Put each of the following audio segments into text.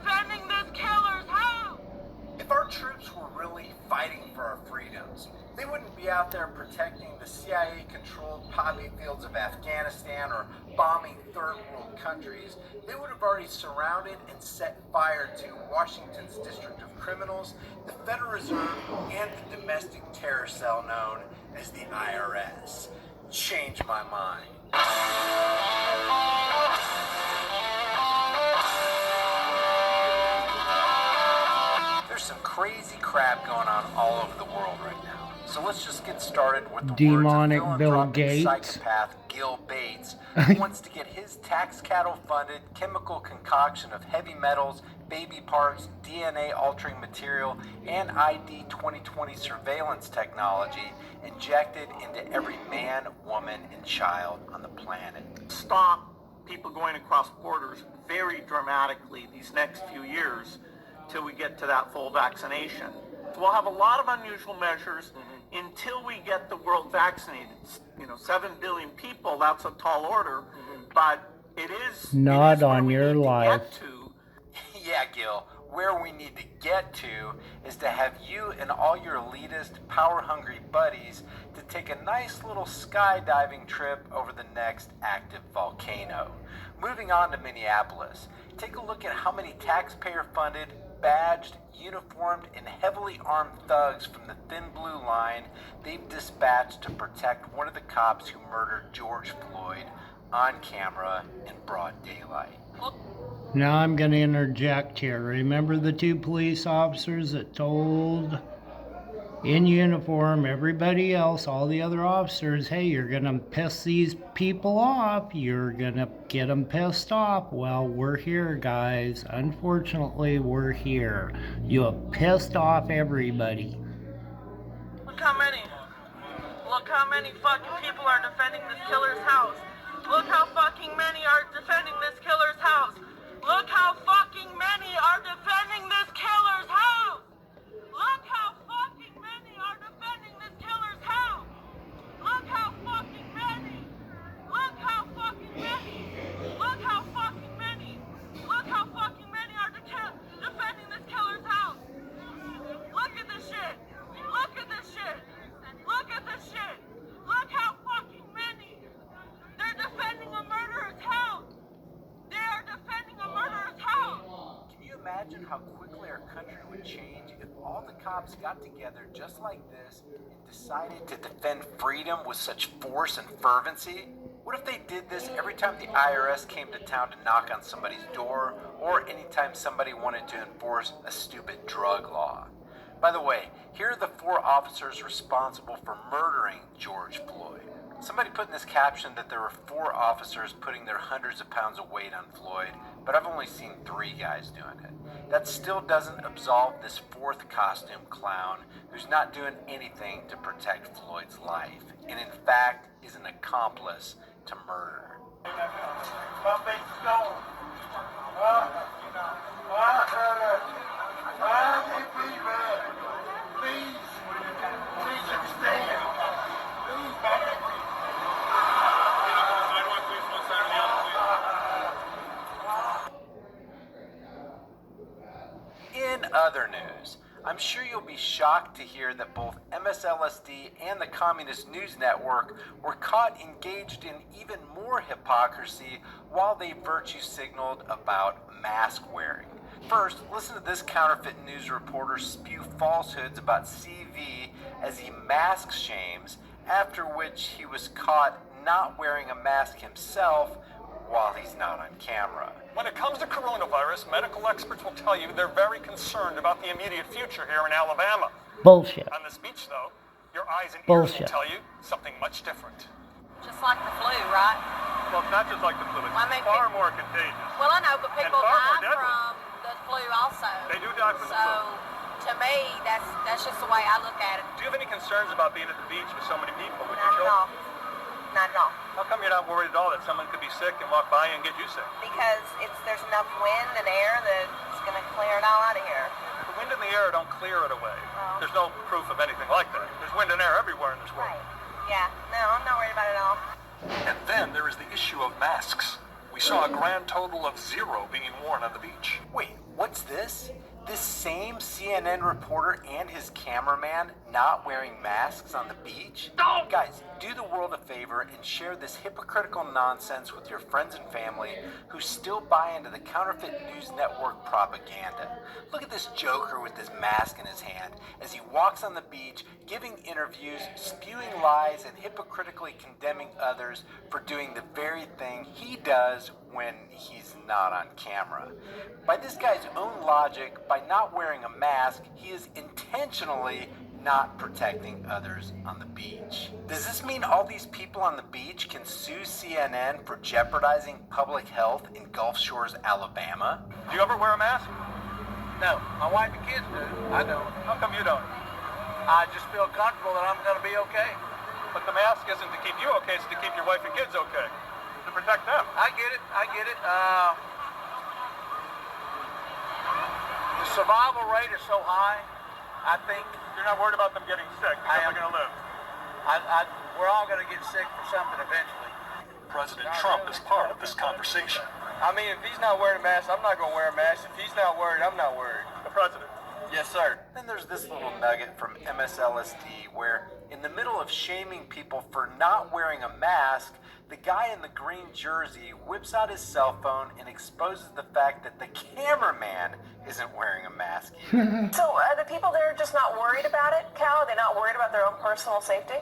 defending this killer's house. If our troops were really fighting for our freedoms, they wouldn't be out there protecting the CIA-controlled poppy fields of Afghanistan or bombing third world countries. They would have already surrounded and set fire to Washington's District of Criminals, the Federal Reserve, and the domestic terror cell known as the IRS. Change my mind. There's some crazy crap going on all over the world right now. So let's just get started with the demonic words of Bill philanthropic Gates. psychopath Gil Bates, who wants to get his tax cattle-funded chemical concoction of heavy metals, baby parts, DNA-altering material, and ID 2020 surveillance technology injected into every man, woman, and child on the planet. Stop people going across borders very dramatically these next few years till we get to that full vaccination. So we'll have a lot of unusual measures until we get the world vaccinated. 7 billion people, that's a tall order, but it is Not on where your we need to life. get to. Yeah, Gil, where we need to get to is to have you and all your elitist, power-hungry buddies to take a nice little skydiving trip over the next active volcano. Moving on to Minneapolis, take a look at how many taxpayer-funded, badged, uniformed, and heavily armed thugs from the Thin Blue Line they've dispatched to protect one of the cops who murdered George Floyd on camera in broad daylight. Now I'm going to interject here. Remember the two police officers that told, in uniform, everybody else, all the other officers, hey, you're going to piss these people off. You're going to get them pissed off. Well, we're here, guys. Unfortunately, we're here. You have pissed off everybody. Look how many fucking people are defending this killer's house. Look how fucking many are defending this killer's house. Look how fucking many are defending this killer's house. Look how fucking many are defending this killer's house. Look how fucking many. Look how fucking many. Look how fucking many. Look how fucking many are defending this killer's house. Look at this shit. Look at this shit. Look at this shit. Look how fucking many. They're defending a murderer's house. They are defending a murderer's house. Can you imagine how quickly our country would change if all the cops got together just like this and decided to defend freedom with such force and fervency? What if they did this every time the IRS came to town to knock on somebody's door, or anytime somebody wanted to enforce a stupid drug law? By the way, here are the 4 officers responsible for murdering George Floyd. Somebody put in this caption that there were 4 officers putting their hundreds of pounds of weight on Floyd, but I've only seen 3 guys doing it. That still doesn't absolve this 4th costume clown who's not doing anything to protect Floyd's life, and in fact is an accomplice to murder. In other news, I'm sure you'll be shocked to hear that both MSLSD and the Communist News Network were caught engaged in even more hypocrisy while they virtue signaled about mask wearing. First, listen to this counterfeit news reporter spew falsehoods about CV as he mask shames, after which he was caught not wearing a mask himself while he's not on camera. When it comes to coronavirus, medical experts will tell you they're very concerned about the immediate future here in Alabama. Bullshit. On this beach, though, your eyes and ears will Bullshit. tell you something much different. Just like the flu, right? Well, it's not just like the flu. It's I mean, far more contagious. Well, I know, but people far more die deadly. from the flu also. They do die from the So, flu. to me, that's just the way I look at it. Do you have any concerns about being at the beach with so many people? With Not your at all. children? Not at all. How come you're not worried at all that someone could be sick and walk by you and get you sick? Because there's enough wind and air that it's going to clear it all out of here. The wind and the air don't clear it away. Oh. There's no proof of anything like that. There's wind and air everywhere in this world. Right. Yeah. No, I'm not worried about it at all. And then there is the issue of masks. We saw a grand total of 0 being worn on the beach. Wait, What's this? This same CNN reporter and his cameraman not wearing masks on the beach? Guys, do the world a favor and share this hypocritical nonsense with your friends and family who still buy into the counterfeit news network propaganda. Look at this joker with his mask in his hand as he walks on the beach, giving interviews, spewing lies, and hypocritically condemning others for doing the very thing he does when he's not on camera. By this guy's own logic, by not wearing a mask, he is intentionally not protecting others on the beach. Does this mean all these people on the beach can sue CNN for jeopardizing public health in Gulf Shores, Alabama? Do you ever wear a mask? No, my wife and kids do. I don't. How come you don't? I just feel comfortable that I'm going to be okay. But the mask isn't to keep you okay, it's to keep your wife and kids okay. To protect them. I get it. The survival rate is so high, I think You're not worried about them getting sick because I am. they're going to live. we're all going to get sick for something eventually. President Trump is part of this conversation. I mean, if he's not wearing a mask, I'm not going to wear a mask. If he's not worried, I'm not worried. The president. Yes, sir. Then there's this little nugget from MSLSD where, in the middle of shaming people for not wearing a mask, the guy in the green jersey whips out his cell phone and exposes the fact that the cameraman isn't wearing a mask either. So are the people there just not worried about it, Cal? Are they not worried about their own personal safety?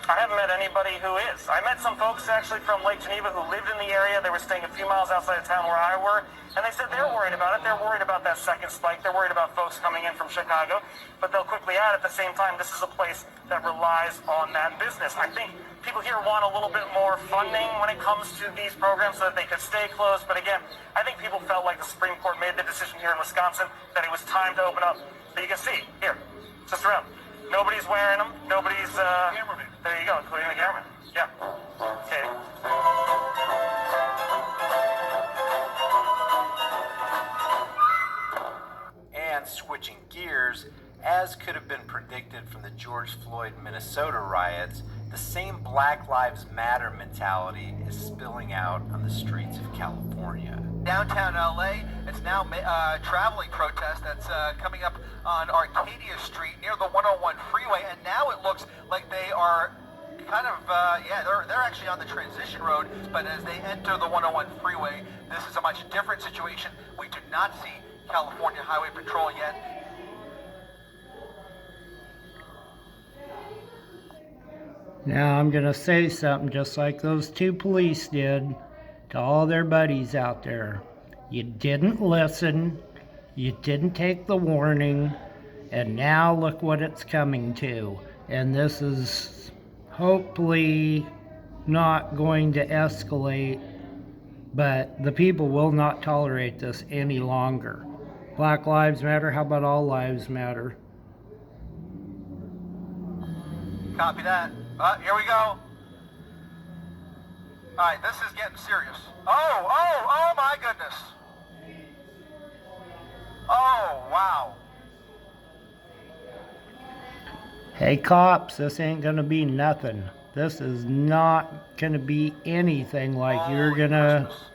I haven't met anybody who is. I met some folks actually from Lake Geneva who lived in the area. They were staying a few miles outside of town where I were, and they said they're worried about it. They're worried about that second spike. They're worried about folks coming in from Chicago. But they'll quickly add at the same time, this is a place that relies on that business. I think people here want a little bit more funding when it comes to these programs so that they could stay closed. But again, I think people felt like the Supreme Court made the decision here in Wisconsin that it was time to open up. But you can see, here, just around. Nobody's wearing them. Nobody's, Cameraman. There you go, including the cameraman. Yeah. Okay. And switching gears, as could have been predicted from the George Floyd, Minnesota riots, the same Black Lives Matter mentality is spilling out on the streets of California. Downtown LA, it's now traveling protest that's coming up on Arcadia Street near the 101 freeway, and now it looks like they are kind of, they're actually on the transition road, but as they enter the 101 freeway, this is a much different situation. We do not see California Highway Patrol yet. Now I'm going to say something just like those two police did to all their buddies out there. You didn't listen, you didn't take the warning, and now look what it's coming to. And this is hopefully not going to escalate, but the people will not tolerate this any longer. Black Lives Matter, how about all lives matter? Copy that. Here we go. All right, this is getting serious. Oh my goodness. Oh, wow. Hey cops, this ain't gonna be nothing. This is not gonna be anything like you're Holy gonna... Christmas.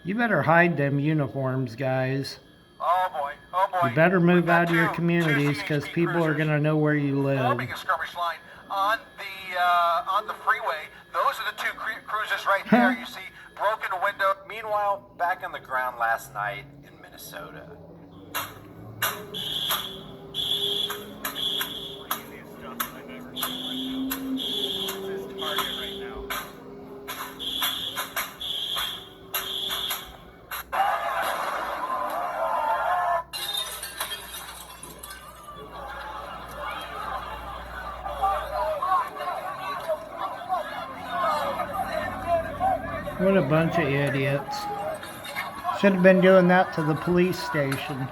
You better hide them uniforms, guys. Oh boy. You better move We've got out of your two communities because CHP people are cruisers gonna know where you live. forming a skirmish line on the freeway. Those are the two cruisers right there. You see broken window. Meanwhile, back on the ground last night in Minnesota. What a bunch of idiots. Should have been doing that to the police station.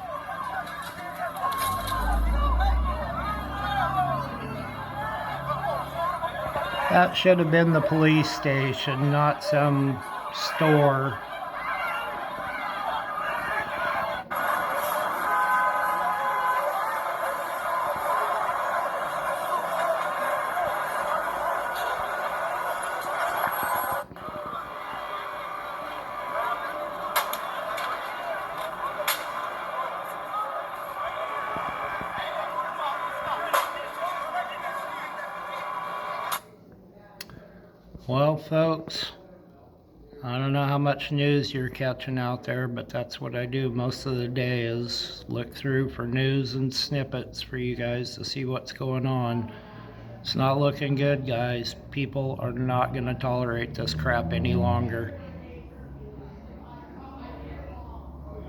That should have been the police station, not some store. Well, folks, I don't know how much news you're catching out there, but that's what I do most of the day is look through for news and snippets for you guys to see what's going on. It's not looking good, guys. People are not going to tolerate this crap any longer.